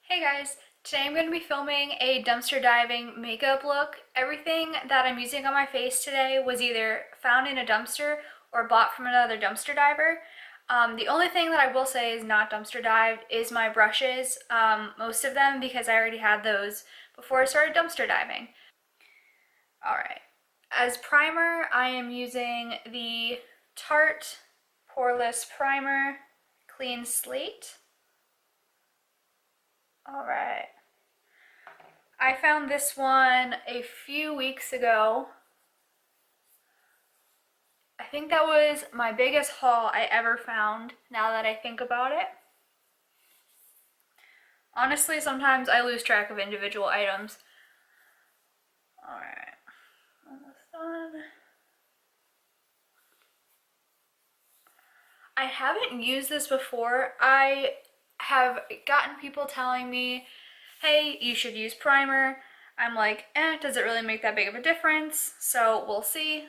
Hey guys, today I'm going to be filming a dumpster diving makeup look. Everything that I'm using on my face today was either found in a dumpster or bought from another dumpster diver. The only thing that I will say is not dumpster dived is my brushes, most of them because I already had those before I started dumpster diving. Alright, as primer I am using the Tarte Poreless Primer Clean Slate. Alright. I found this one a few weeks ago. I think that was my biggest haul I ever found, now that I think about it. Honestly, sometimes I lose track of individual items. Alright. Almost done. I haven't used this before. I have gotten people telling me, hey, you should use primer. I'm like, does it really make that big of a difference? So we'll see.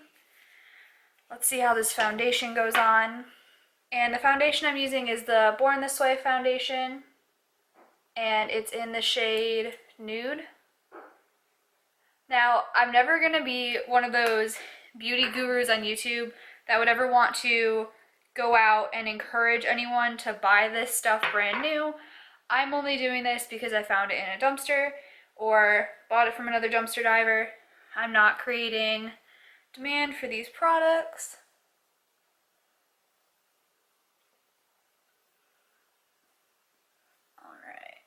Let's see how this foundation goes on. And the foundation I'm using is the Born This Way foundation. And it's in the shade Nude. Now, I'm never gonna be one of those beauty gurus on YouTube that would ever want to go out and encourage anyone to buy this stuff brand new. I'm only doing this because I found it in a dumpster or bought it from another dumpster diver. I'm not creating demand for these products. Alright.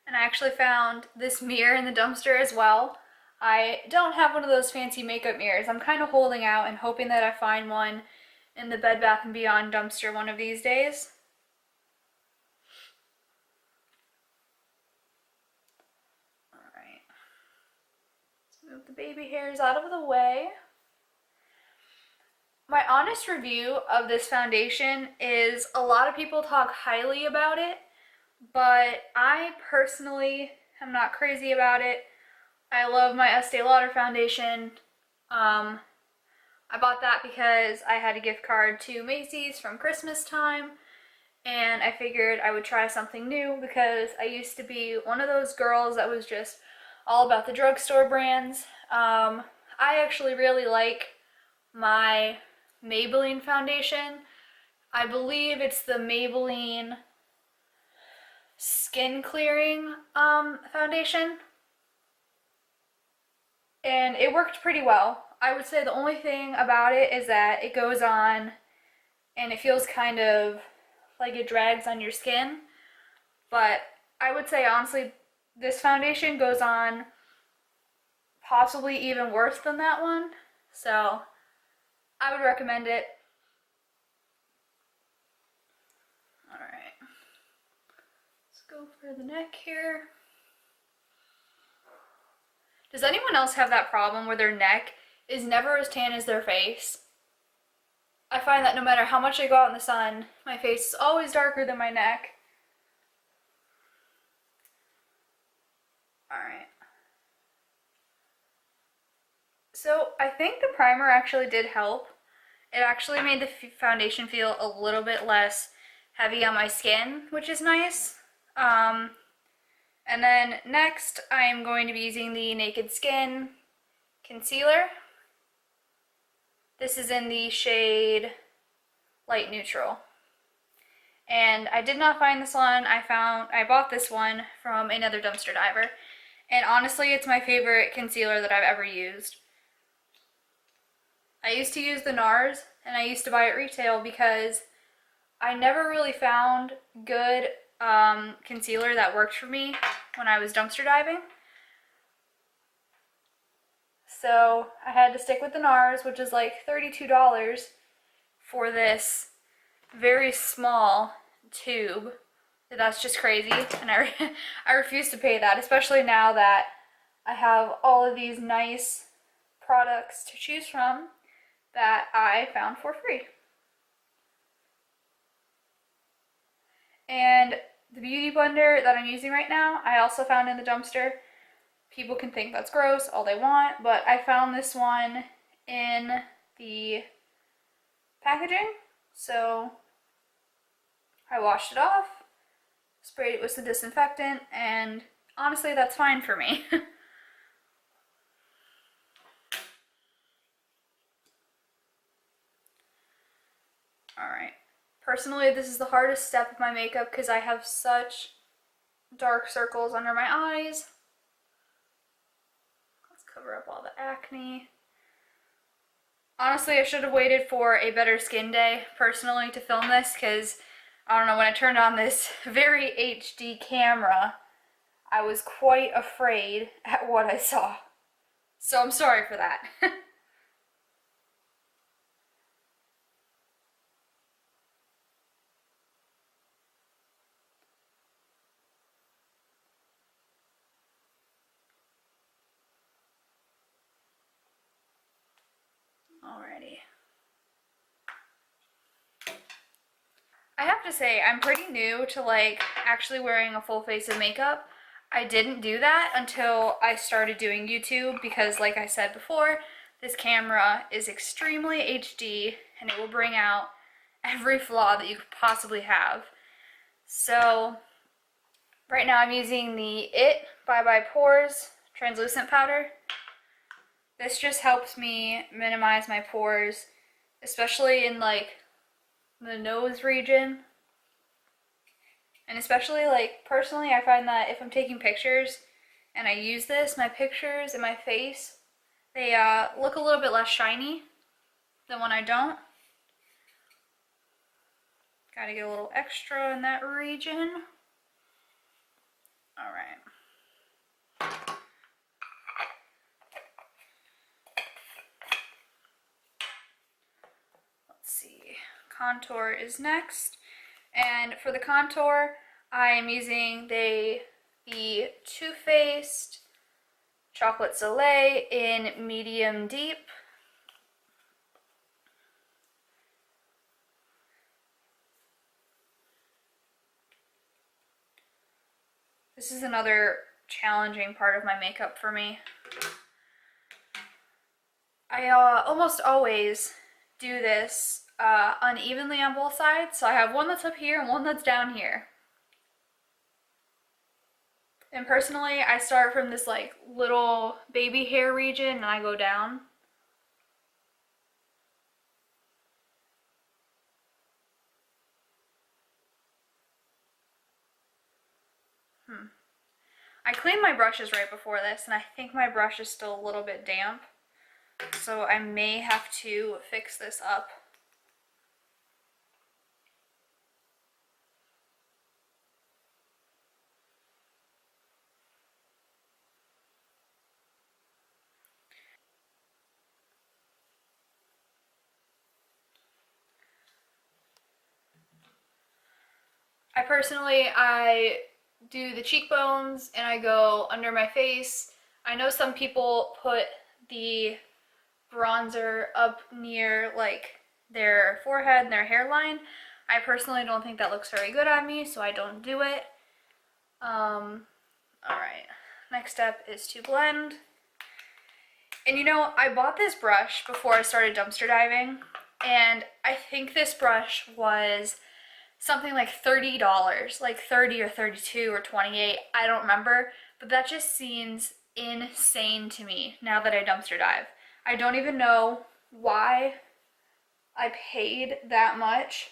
And I actually found this mirror in the dumpster as well. I don't have one of those fancy makeup mirrors. I'm kind of holding out and hoping that I find one in the Bed Bath & Beyond dumpster one of these days. Alright. Let's move the baby hairs out of the way. My honest review of this foundation is a lot of people talk highly about it, but I personally am not crazy about it. I love my Estee Lauder foundation. I bought that because I had a gift card to Macy's from Christmas time, and I figured I would try something new because I used to be one of those girls that was just all about the drugstore brands. I actually really like my Maybelline foundation. I believe it's the Maybelline Skin Clearing foundation. And it worked pretty well. I would say the only thing about it is that it goes on and it feels kind of like it drags on your skin. But I would say honestly, this foundation goes on possibly even worse than that one. So I would recommend it. Alright. Let's go for the neck here. Does anyone else have that problem where their neck is never as tan as their face? I find that no matter how much I go out in the sun, my face is always darker than my neck. Alright. So I think the primer actually did help. It actually made the foundation feel a little bit less heavy on my skin, which is nice. And then next, I am going to be using the Naked Skin concealer. This is in the shade Light Neutral. And I did not find this one. I bought this one from another dumpster diver. And honestly, it's my favorite concealer that I've ever used. I used to use the NARS, and I used to buy it retail because I never really found good concealer that worked for me when I was dumpster diving. So I had to stick with the NARS, which is like $32 for this very small tube. That's just crazy, and I refuse to pay that, especially now that I have all of these nice products to choose from that I found for free. And the beauty blender that I'm using right now, I also found in the dumpster. People can think that's gross all they want, but I found this one in the packaging, so I washed it off, sprayed it with some disinfectant, and honestly, that's fine for me. Alright. Personally, this is the hardest step of my makeup because I have such dark circles under my eyes. Let's cover up all the acne. Honestly, I should have waited for a better skin day, personally, to film this, because, I don't know, when I turned on this very HD camera, I was quite afraid at what I saw. So I'm sorry for that. Alrighty. I have to say, I'm pretty new to like actually wearing a full face of makeup. I didn't do that until I started doing YouTube because, like I said before, this camera is extremely HD and it will bring out every flaw that you could possibly have. So right now I'm using the Bye Bye Pores translucent powder. This just helps me minimize my pores, especially in like the nose region. And especially, like, personally, I find that if I'm taking pictures and I use this, my pictures and my face, they look a little bit less shiny than when I don't. Gotta get a little extra in that region. Alright. Let's see. Contour is next. And for the contour, I am using the Too Faced Chocolate Soleil in medium deep. This is another challenging part of my makeup for me. I almost always do this unevenly on both sides, so I have one that's up here and one that's down here. And personally, I start from this like little baby hair region and I go down. I cleaned my brushes right before this and I think my brush is still a little bit damp, so I may have to fix this up. I do the cheekbones and I go under my face. I know some people put the bronzer up near like their forehead and their hairline. I personally don't think that looks very good on me, so I don't do it. Alright, next step is to blend. And you know, I bought this brush before I started dumpster diving, and I think this brush was something like $30, like 30 or 32 or 28, I don't remember, but that just seems insane to me now that I dumpster dive. I don't even know why I paid that much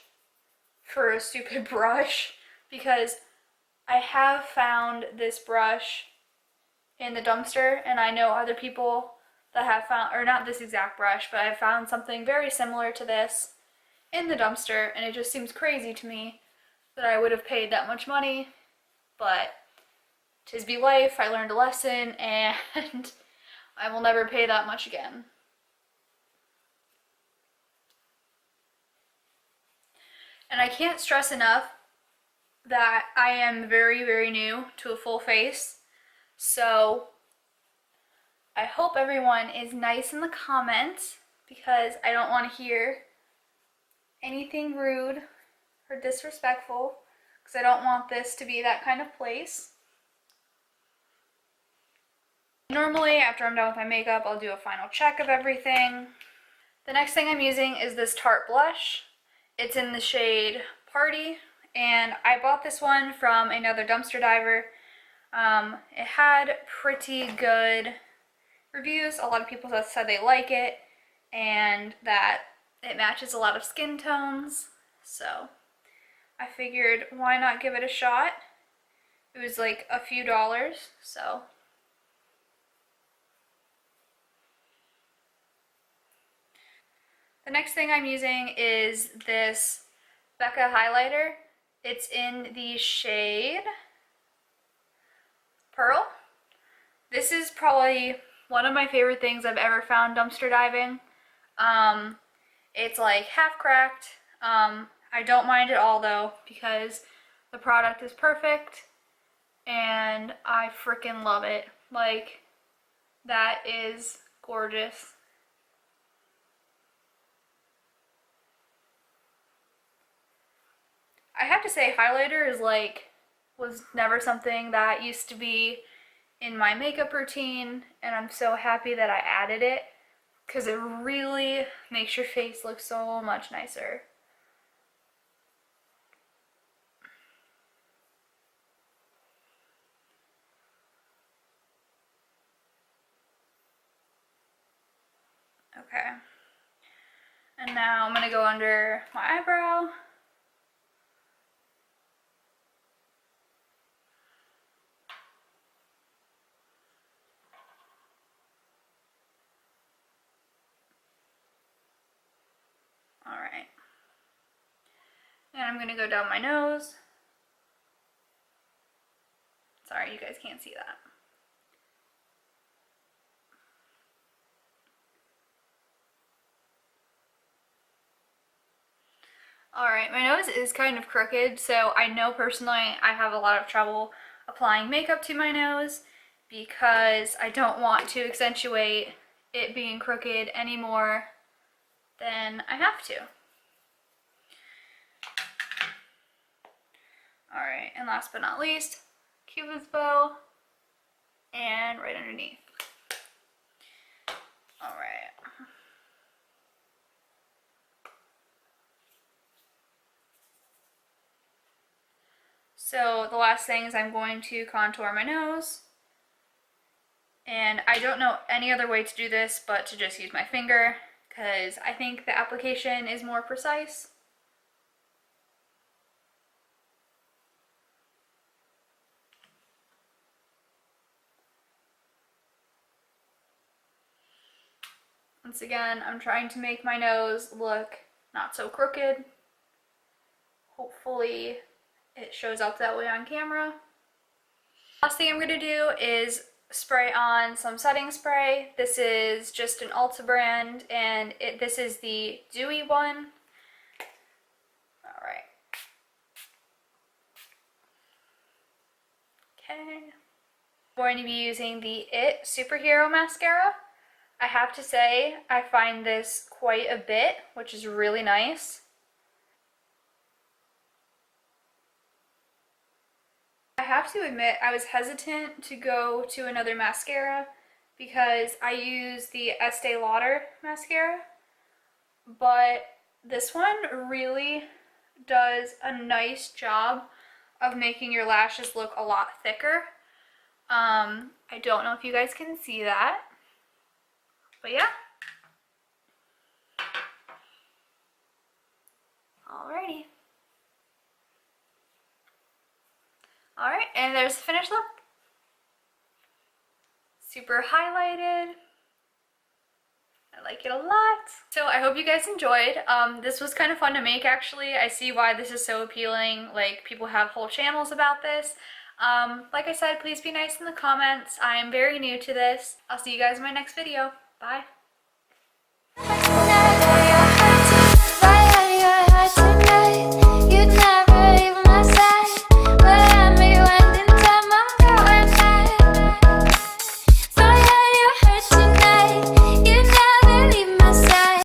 for a stupid brush, because I have found this brush in the dumpster, and I know other people that have found, or not this exact brush, but I found something very similar to this in the dumpster, and it just seems crazy to me that I would have paid that much money, but 'tis be life. I learned a lesson, and I will never pay that much again. And I can't stress enough that I am very, very new to a full face, so I hope everyone is nice in the comments, because I don't want to hear anything rude or disrespectful, because I don't want this to be that kind of place. Normally, after I'm done with my makeup, I'll do a final check of everything. The next thing I'm using is this Tarte blush. It's in the shade Party, and I bought this one from another dumpster diver. It had pretty good reviews. A lot of people said they like it and that it matches a lot of skin tones, so I figured why not give it a shot. It was like a few dollars, so. The next thing I'm using is this Becca highlighter. It's in the shade Pearl. This is probably one of my favorite things I've ever found dumpster diving. It's like half cracked. I don't mind it all though because the product is perfect and I freaking love it. Like, that is gorgeous. I have to say, highlighter is was never something that used to be in my makeup routine, and I'm so happy that I added it because it really makes your face look so much nicer. Okay. And now I'm going to go under my eyebrow. Alright. And I'm going to go down my nose. Sorry, you guys can't see that. Alright, my nose is kind of crooked, so I know personally I have a lot of trouble applying makeup to my nose because I don't want to accentuate it being crooked any more than I have to. Alright, and last but not least, Cupid's bow, and right underneath. Alright. So the last thing is I'm going to contour my nose. And I don't know any other way to do this but to just use my finger because I think the application is more precise. Once again, I'm trying to make my nose look not so crooked. Hopefully it shows up that way on camera. Last thing I'm going to do is spray on some setting spray. This is just an Ulta brand, and this is the dewy one. Alright. Okay. I'm going to be using the IT Superhero Mascara. I have to say, I find this quite a bit, which is really nice. I have to admit, I was hesitant to go to another mascara because I use the Estee Lauder mascara, but this one really does a nice job of making your lashes look a lot thicker. I don't know if you guys can see that, but yeah. Alrighty. Alright, and there's the finished look. Super highlighted. I like it a lot. So I hope you guys enjoyed. This was kind of fun to make actually. I see why this is so appealing. Like, people have whole channels about this. Like I said, please be nice in the comments. I am very new to this. I'll see you guys in my next video. Bye.